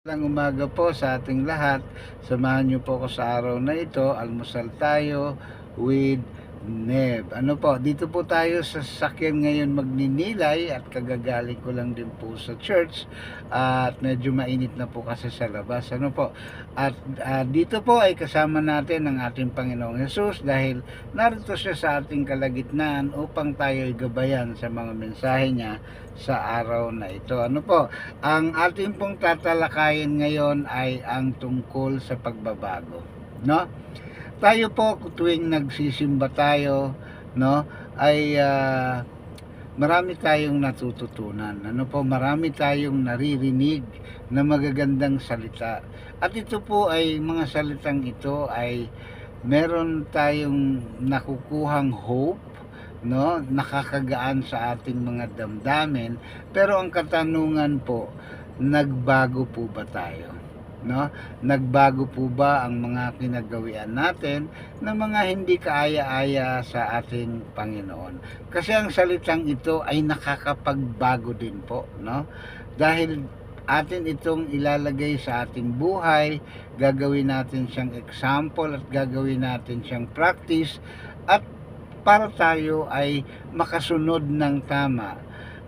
Lang umaga po sa ating lahat. Samahan niyo po ako sa araw na ito. Almusal tayo with Neb. Ano po, dito po tayo sa sasakyan ngayon magninilay at kagagaling ko lang din po sa church at medyo mainit na po kasi sa labas. Ano po? At dito po ay kasama natin ang ating Panginoong Hesus dahil narito siya sa ating kalagitnaan upang tayo ay gabayan sa mga mensahe niya sa araw na ito. Ano po? Ang ating pong tatalakayin ngayon ay ang tungkol sa pagbabago, no? Tayo po tuwing nagsisimba tayo, no, ay marami tayong natututunan. Ano po, marami tayong naririnig na magagandang salita. At ito po ay mga salitang ito ay meron tayong nakukuhang hope, no, nakakagaan sa ating mga damdamin, pero ang katanungan po, nagbago po ba tayo, no? Nagbago po ba ang mga kinagawian natin ng mga hindi kaaya-aya sa ating Panginoon? Kasi ang salitang ito ay nakakapagbago din po, no? Dahil atin itong ilalagay sa ating buhay, gagawin natin siyang example at gagawin natin siyang practice at para tayo ay makasunod ng tama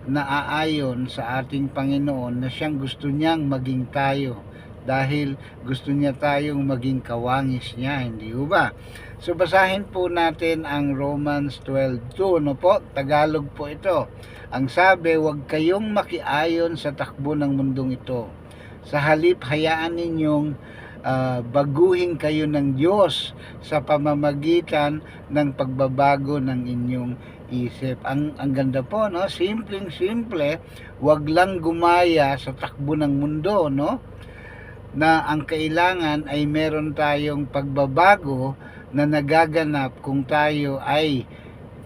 na aayon sa ating Panginoon na siyang gusto niyang maging tayo dahil gusto niya tayong maging kawangis niya, hindi ba? So basahin po natin ang Romans 12:2, no po? Tagalog po ito. Ang sabi, huwag kayong makiayon sa takbo ng mundong ito. Sa halip, hayaan ninyong baguhin kayo ng Diyos sa pamamagitan ng pagbabago ng inyong isip. Ang ganda po, no? Simpleng-simple, wag lang gumaya sa takbo ng mundo, no? Na ang kailangan ay meron tayong pagbabago na nagaganap kung tayo ay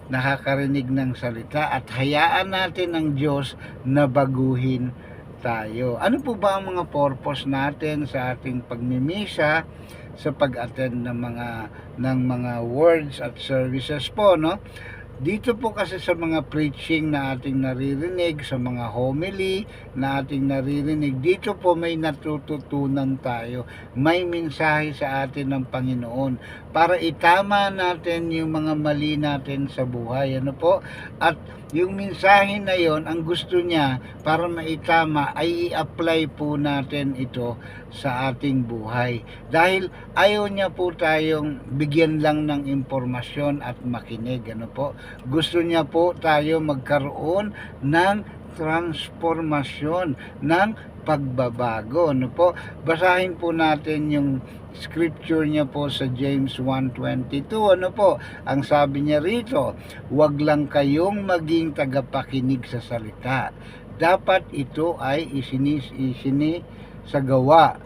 nakakarinig ng salita at hayaan natin ang Diyos na baguhin tayo. Ano po ba ang mga purpose natin sa ating pagmimisa, sa pag-attend ng mga words at services po, no? Dito po kasi sa mga preaching na ating naririnig, sa mga homily na ating naririnig, dito po may natututunan tayo. May mensahe sa atin ng Panginoon para itama natin yung mga mali natin sa buhay. Ano po? At yung mensahe na yon, ang gusto niya para maitama ay i-apply po natin ito sa ating buhay. Dahil ayaw niya po tayong bigyan lang ng impormasyon at makinig. Ano po? Gusto niya po tayo magkaroon ng transformasyon, ng pagbabago. Ano po? Basahin po natin yung scripture niya po sa James 1:22. Ano po? Ang sabi niya rito, huwag lang kayong maging tagapakinig sa salita. Dapat ito ay isini sa gawa.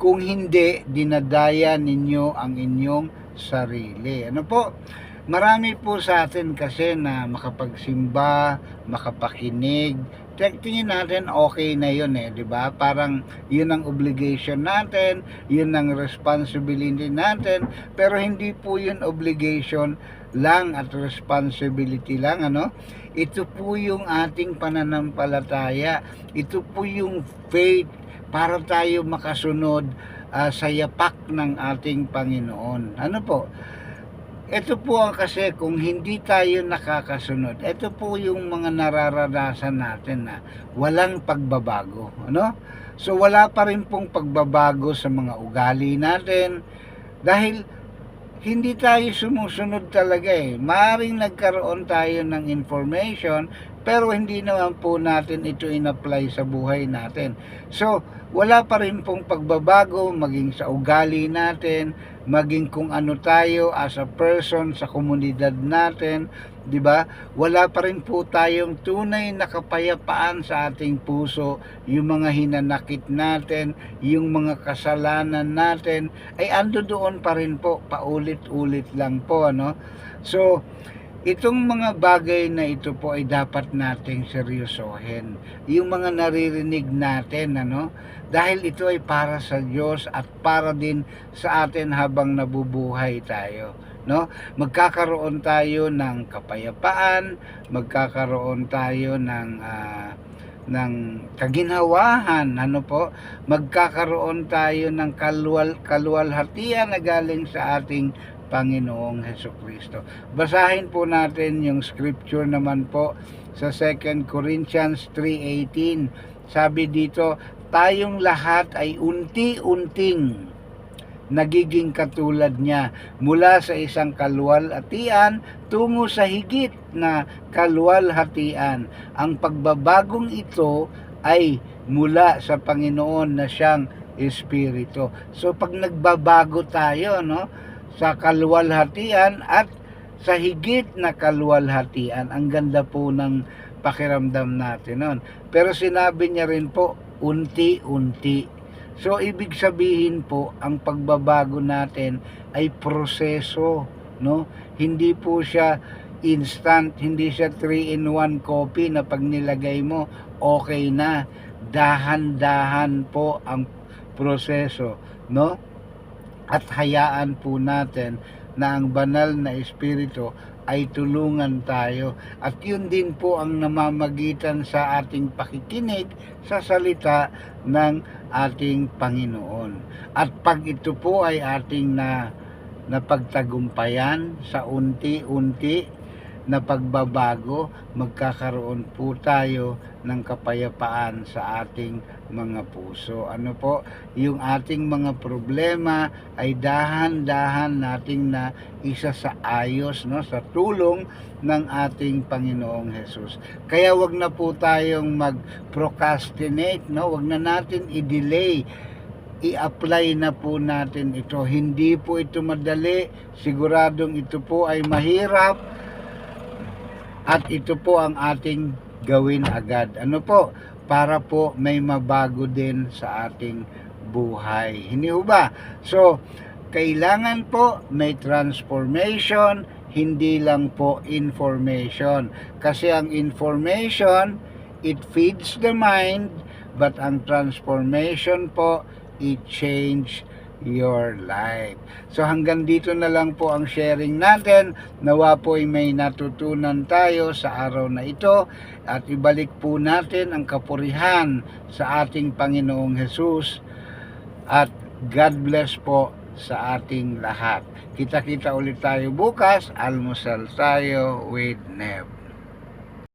Kung hindi, dinadaya ninyo ang inyong sarili. Ano po? Marami po sa atin kasi na makapagsimba, makapakinig. Tingin natin okay na yun eh, di ba? Parang yun ang obligation natin, yun ang responsibility natin, pero hindi po yun obligation lang at responsibility lang, ano? Ito po yung ating pananampalataya. Ito po yung faith para tayo makasunod sa yapak ng ating Panginoon. Ano po? Ito po ang kasi kung hindi tayo nakakasunod, ito po yung mga nararanasan natin na walang pagbabago. Ano? So wala pa rin pong pagbabago sa mga ugali natin dahil hindi tayo sumusunod talaga eh. Maaring nagkaroon tayo ng information pero hindi naman po natin ito in-apply sa buhay natin. So, wala pa rin pong pagbabago maging sa ugali natin, maging kung ano tayo as a person sa komunidad natin, 'di ba? Wala pa rin po tayong tunay na kapayapaan sa ating puso. Yung mga hinanakit natin, yung mga kasalanan natin ay ando doon pa rin po, paulit-ulit lang po, ano? So, itong mga bagay na ito po ay dapat nating seryosohin. Yung mga naririnig natin, ano? Dahil ito ay para sa Diyos at para din sa atin habang nabubuhay tayo, no? Magkakaroon tayo ng kapayapaan, magkakaroon tayo ng kaginhawahan, ano po, magkakaroon tayo ng kaluwalhatian na galing sa ating Panginoong Hesukristo. Basahin po natin yung scripture naman po sa 2 Corinthians 3:18. Sabi dito, tayong lahat ay unti-unting nagiging katulad niya mula sa isang kaluwalhatian tungo sa higit na kaluwalhatian. Ang pagbabagong ito ay mula sa Panginoon na siyang Espiritu. So pag nagbabago tayo, no, sa kaluwalhatian at sa higit na kaluwalhatian, ang ganda po ng pakiramdam natin nun. Pero sinabi niya rin po, unti-unti. So, ibig sabihin po, ang pagbabago natin ay proseso, no? Hindi po siya instant, hindi siya 3-in-1 coffee na pag nilagay mo, okay na. Dahan-dahan po ang proseso, no? At hayaan po natin na ang banal na Espiritu ay tulungan tayo. At yun din po ang namamagitan sa ating pakikinig sa salita ng ating Panginoon. At pag ito po ay ating napagtagumpayan sa unti-unti na pagbabago, magkakaroon po tayo ng kapayapaan sa ating mga puso. Ano po, yung ating mga problema ay dahan-dahan nating na isa sa ayos, no, sa tulong ng ating Panginoong Hesus. Kaya wag na po tayong mag-procrastinate, no? Wag na natin i-delay. I-apply na po natin ito. Hindi po ito madali. Siguradong ito po ay mahirap. At ito po ang ating gawin agad. Ano po? Para po may mabago din sa ating buhay. Hindi ho ba? So, kailangan po may transformation, hindi lang po information. Kasi ang information, it feeds the mind, but ang transformation po, it change your life. So hanggang dito na lang po ang sharing natin. Nawa po ay may natutunan tayo sa araw na ito at ibalik po natin ang kapurihan sa ating Panginoong Hesus at God bless po sa ating lahat. Kita-kita ulit tayo bukas. Almusal tayo with Neb.